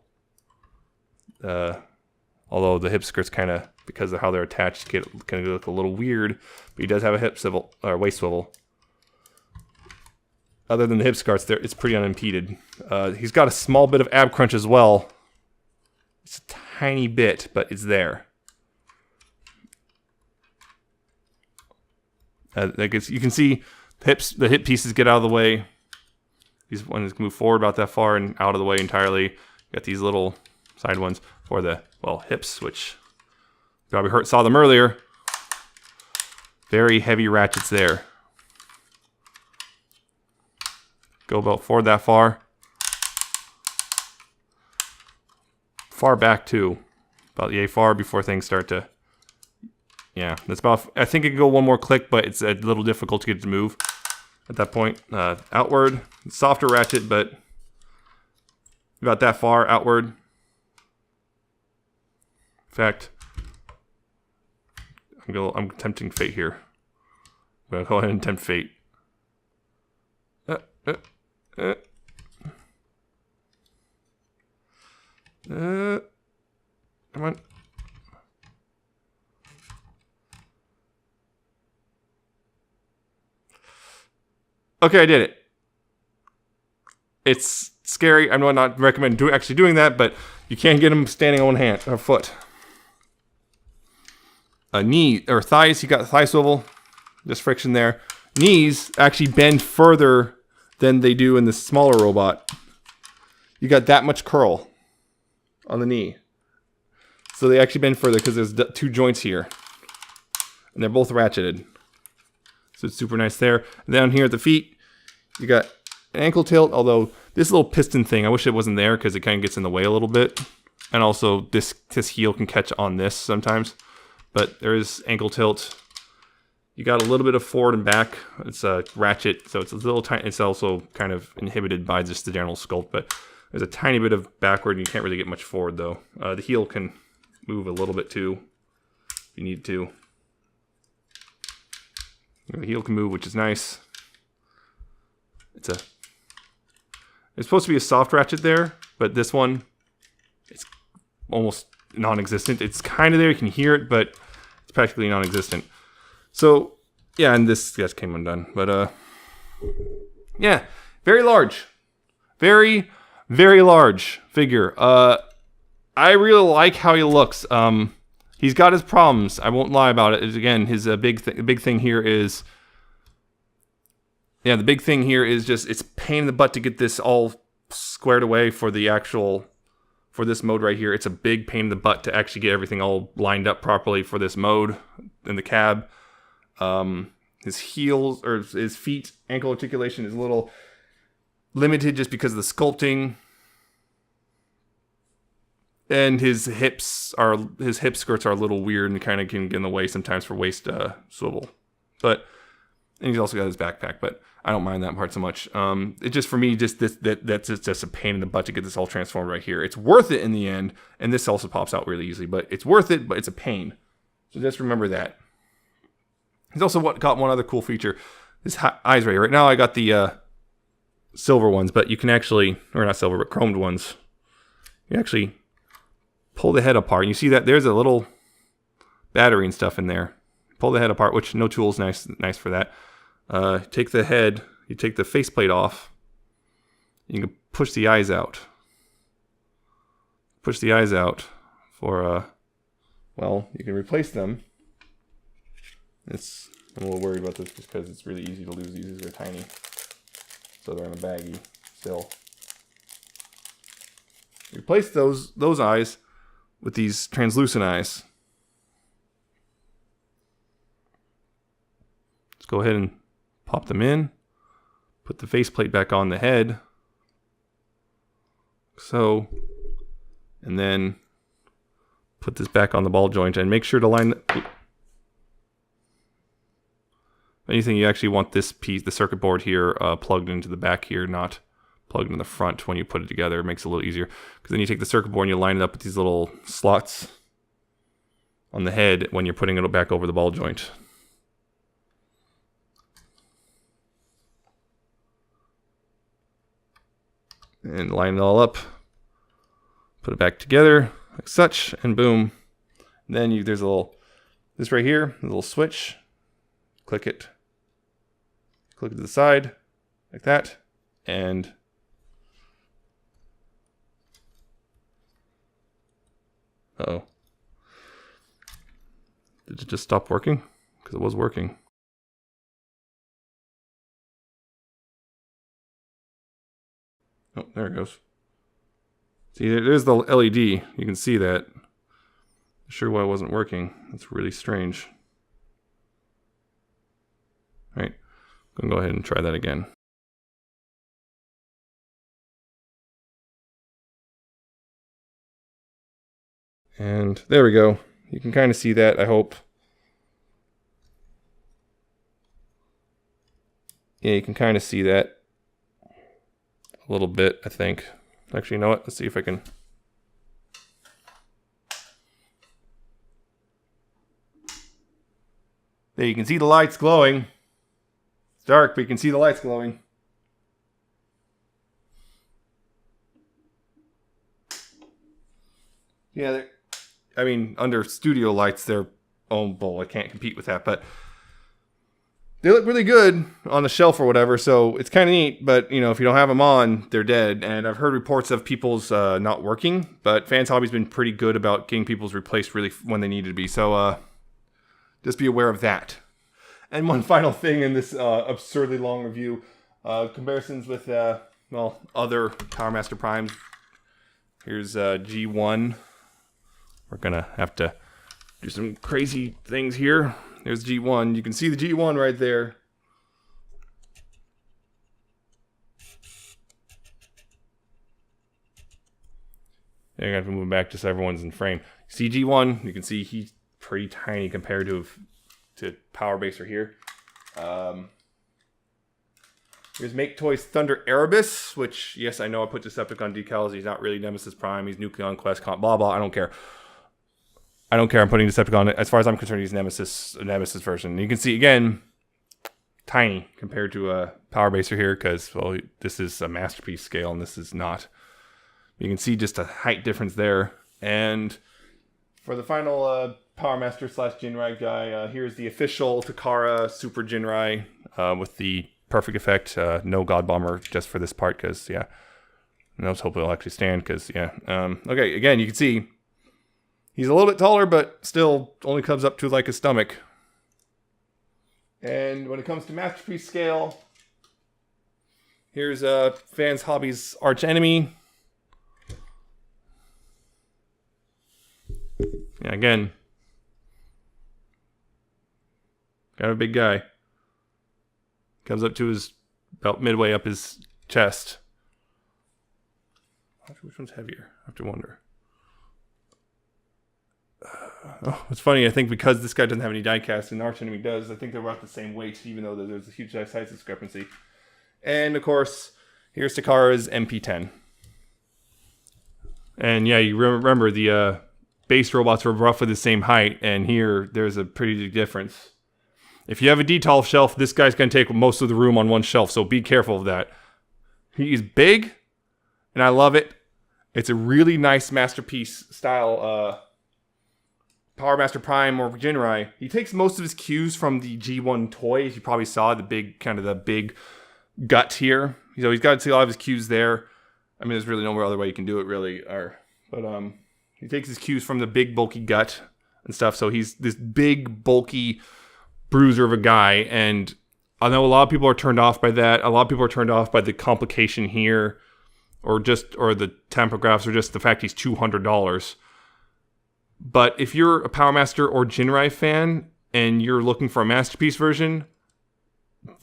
Although the hip skirts kind of, because of how they're attached, can look a little weird. But he does have a hip swivel or waist swivel. Other than the hip skirts, it's pretty unimpeded. He's got a small bit of ab crunch as well. It's a tiny bit, but it's there. You can see the hip pieces get out of the way. These ones can move forward about that far and out of the way entirely. You got these little side ones for the, well, hips, which you probably saw them earlier. Very heavy ratchets there. Go about forward that far. Far back too. About yay far before things start to... Yeah, that's about... I think it can go one more click, but it's a little difficult to get it to move at that point. Outward. Softer ratchet, but about that far outward. In fact, I'm tempting fate here. I'm going to go ahead and tempt fate. Come on. Okay, I did it. It's scary. I'm not recommend actually doing that, but you can get him standing on one hand or foot. Knee or thighs. You got thigh swivel. Just friction there. Knees actually bend further than they do in the smaller robot. You got that much curl on the knee. So they actually bend further because there's two joints here. And they're both ratcheted. So it's super nice there. And down here at the feet, you got an ankle tilt, although this little piston thing, I wish it wasn't there because it kind of gets in the way a little bit. And also this heel can catch on this sometimes. But there is ankle tilt. You got a little bit of forward and back. It's a ratchet, so it's a little tiny. It's also kind of inhibited by just the general sculpt, but there's a tiny bit of backward. And you can't really get much forward though. The heel can move a little bit too, if you need to. The heel can move, which is nice. It's supposed to be a soft ratchet there, but this one, it's almost non-existent. It's kind of there, you can hear it, but it's practically non-existent. So, yeah, and this just came undone. But, yeah, very large. Very, very large figure. I really like how he looks. He's got his problems. I won't lie about it. Again, his big thing here is... Yeah, the big thing here is just, it's a pain in the butt to get this all squared away for the actual... For this mode right here. It's a big pain in the butt to actually get everything all lined up properly for this mode in the cab. His heels or his feet ankle articulation is a little limited just because of the sculpting, and his hip skirts are a little weird and kind of can get in the way sometimes for waist swivel. But and he's also got his backpack, but I don't mind that part so much. It just for me that's just a pain in the butt to get this all transformed right here. It's worth it in the end, and this also pops out really easily, but it's worth it, but it's a pain. So just remember that. He's also got one other cool feature. His eyes right here. Right now I got the silver ones, but you can actually, or not silver, but chromed ones. You actually pull the head apart. And you see that there's a little battery and stuff in there. Pull the head apart, which no tool is nice for that. Take the head, you take the faceplate off. You can push the eyes out. Push the eyes out for, well, you can replace them. I'm a little worried about this just because it's really easy to lose these. They're tiny. So they're in a baggie still. Replace those eyes with these translucent eyes. Let's go ahead and pop them in. Put the faceplate back on the head. So, and then put this back on the ball joint and make sure to line anything. You actually want this piece, the circuit board here, plugged into the back here, not plugged in the front when you put it together. It makes it a little easier. Because then you take the circuit board and you line it up with these little slots on the head when you're putting it back over the ball joint. And line it all up. Put it back together like such, and boom. And then there's a little, this right here, a little switch. Click it. Click it to the side, like that, and uh-oh. Did it just stop working? Because it was working. Oh, there it goes. See, there's the LED. You can see that. Not sure why it wasn't working. That's really strange. All right, I'm gonna go ahead and try that again. And there we go. You can kind of see that, I hope. Yeah, you can kind of see that a little bit, I think. Actually, you know what? Let's see if I can. There, you can see the lights glowing. It's dark, but you can see the lights glowing. Yeah, I mean, under studio lights, they're, oh, well, I can't compete with that, but they look really good on the shelf or whatever, so it's kind of neat, but, you know, if you don't have them on, they're dead, and I've heard reports of people's not working, but Fans Hobby's been pretty good about getting people's replaced really when they needed to be, so just be aware of that. And one final thing in this absurdly long review, comparisons with, well, other Power Master Primes. Here's G1. We're going to have to do some crazy things here. There's G1. You can see the G1 right there. I'm going to move back just so everyone's in frame. See G1, you can see he's pretty tiny compared to Power Baser here. Here's Make Toys Thunder Erebus, which, yes, I know I put Decepticon decals. He's not really Nemesis Prime. He's Nucleon Quest, blah, blah. I don't care. I don't care. I'm putting Decepticon. As far as I'm concerned, he's Nemesis version. You can see, again, tiny compared to Power Baser here because, well, this is a Masterpiece scale and this is not. You can see just a height difference there. And for the final Power Master / Jinrai guy, here's the official Takara Super Jinrai with the perfect effect. No God Bomber just for this part because, yeah. And let's hope it'll actually stand because, yeah. Okay, again, you can see he's a little bit taller, but still only comes up to like his stomach. And when it comes to Masterpiece scale, here's Fans Hobby's arch enemy. Yeah, again, kind of a big guy. Comes up to his, about midway up his chest. Which one's heavier? I have to wonder. Oh, it's funny. I think because this guy doesn't have any diecast and Arch Enemy does, I think they're about the same weight, even though there's a huge size discrepancy. And of course, here's Takara's MP10. And yeah, you remember the base robots were roughly the same height, and here there's a pretty big difference. If you have a D-Tall shelf, this guy's going to take most of the room on one shelf, so be careful of that. He's big, and I love it. It's a really nice Masterpiece style Power Master Prime or Jinrai. He takes most of his cues from the G1 toy, as you probably saw, the big gut here. So he's got to see a lot of his cues there. I mean, there's really no other way you can do it, really. But he takes his cues from the big, bulky gut and stuff. So he's this big, bulky bruiser of a guy. And I know a lot of people are turned off by that. A lot of people are turned off by the complication here, or the tampographics, or just the fact he's $200. But if you're a Power Master or Jinrai fan and you're looking for a Masterpiece version,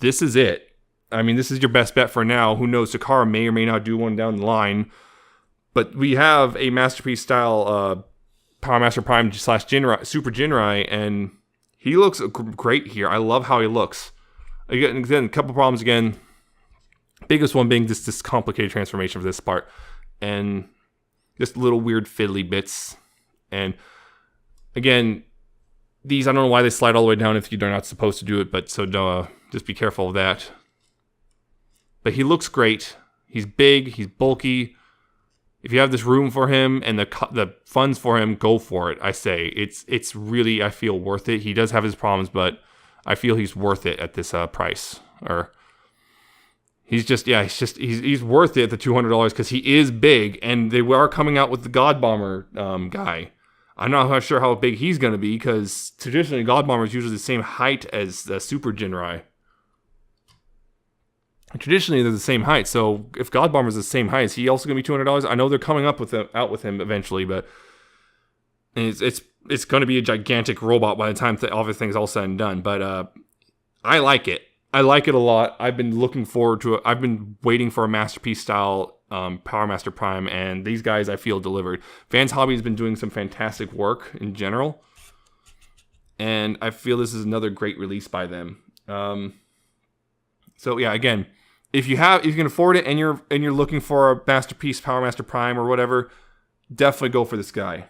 this is it. I mean, this is your best bet for now. Who knows, Takara may or may not do one down the line. But we have a Masterpiece style Power Master Prime / Jinrai, Super Jinrai, and he looks great here. I love how he looks. Again, a couple problems again. Biggest one being this complicated transformation for this part. And just little weird fiddly bits. And again, these, I don't know why they slide all the way down if you're not supposed to do it, but so just be careful of that. But he looks great. He's big, he's bulky. If you have this room for him and the funds for him, go for it. I say it's really, I feel, worth it. He does have his problems, but I feel he's worth it at this price. Or he's worth it at the $200 because he is big, and they are coming out with the God Bomber guy. I'm not sure how big he's going to be because traditionally God Bomber is usually the same height as the Super Jinrai. Traditionally, they're the same height. So if God Bomber's the same height, is he also going to be $200? I know they're coming up with out with him eventually, but it's going to be a gigantic robot by the time everything's all said and done. But I like it. I like it a lot. I've been looking forward to it. I've been waiting for a Masterpiece style Power Master Prime, and these guys I feel delivered. Vans Hobby has been doing some fantastic work in general, and I feel this is another great release by them. So yeah, again, if you can afford it and you're looking for a Masterpiece Power Master Prime or whatever, definitely go for this guy.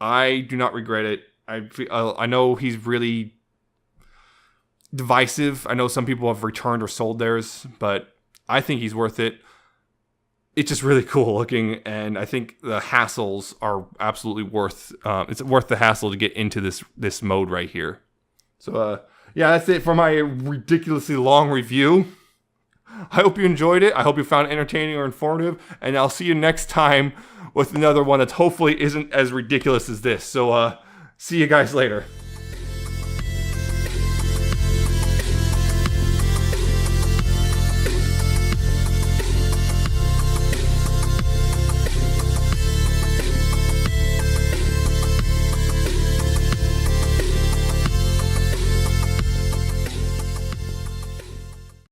I do not regret it. I know he's really divisive. I know some people have returned or sold theirs, but I think he's worth it. It's just really cool looking, and I think the hassles are absolutely worth. It's worth the hassle to get into this mode right here. So yeah, that's it for my ridiculously long review. I hope you enjoyed it. I hope you found it entertaining or informative, and I'll see you next time with another one that hopefully isn't as ridiculous as this. So see you guys later.